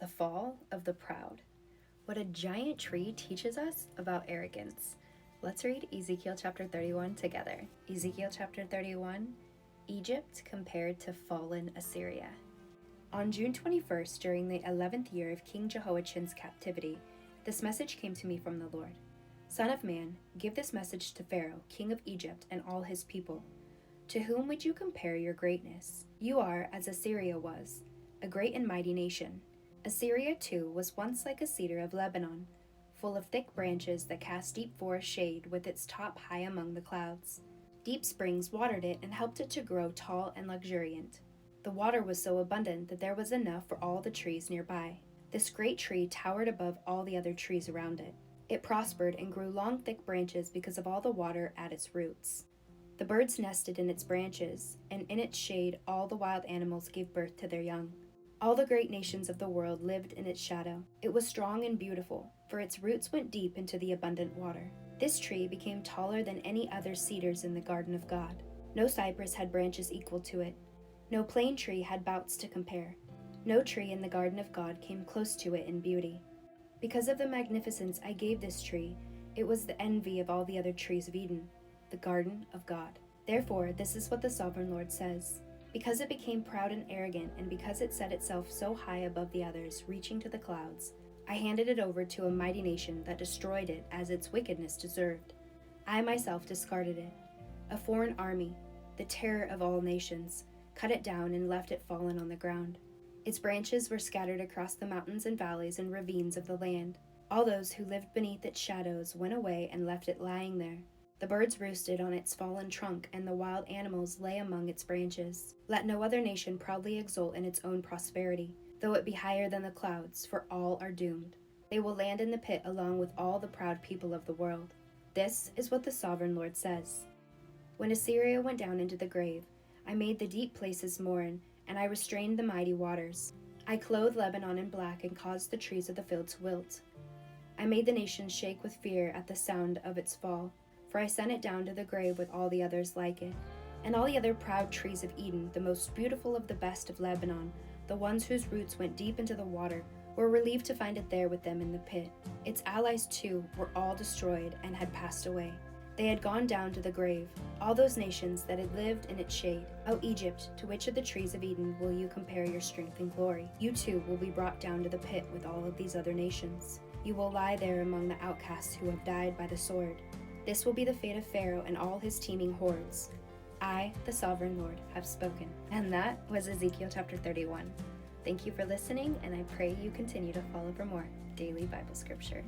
The fall of the proud. What a giant tree teaches us about arrogance. Let's read Ezekiel chapter 31 together. Ezekiel chapter 31, Egypt compared to fallen Assyria. On June 21st, during the 11th year of King Jehoiachin's captivity, this message came to me from the Lord. Son of man, give this message to Pharaoh, king of Egypt, and all his people. To whom would you compare your greatness? You are as Assyria was, a great and mighty nation. Assyria, too, was once like a cedar of Lebanon, full of thick branches that cast deep forest shade with its top high among the clouds. Deep springs watered it and helped it to grow tall and luxuriant. The water was so abundant that there was enough for all the trees nearby. This great tree towered above all the other trees around it. It prospered and grew long, thick branches because of all the water at its roots. The birds nested in its branches, and in its shade all the wild animals gave birth to their young. All the great nations of the world lived in its shadow. It was strong and beautiful, for its roots went deep into the abundant water. This tree became taller than any other cedars in the garden of God. No cypress had branches equal to it. No plane tree had boughs to compare. No tree in the garden of God came close to it in beauty. Because of the magnificence I gave this tree, it was the envy of all the other trees of Eden, the garden of God. Therefore, this is what the sovereign Lord says. Because it became proud and arrogant, and because it set itself so high above the others, reaching to the clouds, I handed it over to a mighty nation that destroyed it as its wickedness deserved. I myself discarded it. A foreign army, the terror of all nations, cut it down and left it fallen on the ground. Its branches were scattered across the mountains and valleys and ravines of the land. All those who lived beneath its shadows went away and left it lying there. The birds roosted on its fallen trunk, and the wild animals lay among its branches. Let no other nation proudly exult in its own prosperity, though it be higher than the clouds, for all are doomed. They will land in the pit along with all the proud people of the world. This is what the sovereign Lord says. When Assyria went down into the grave, I made the deep places mourn, and I restrained the mighty waters. I clothed Lebanon in black and caused the trees of the field to wilt. I made the nations shake with fear at the sound of its fall. For I sent it down to the grave with all the others like it. And all the other proud trees of Eden, the most beautiful of the best of Lebanon, the ones whose roots went deep into the water, were relieved to find it there with them in the pit. Its allies, too, were all destroyed and had passed away. They had gone down to the grave, all those nations that had lived in its shade. O Egypt, to which of the trees of Eden will you compare your strength and glory? You too will be brought down to the pit with all of these other nations. You will lie there among the outcasts who have died by the sword. This will be the fate of Pharaoh and all his teeming hordes. I, the sovereign Lord, have spoken. And that was Ezekiel chapter 31. Thank you for listening, and I pray you continue to follow for more daily Bible scripture.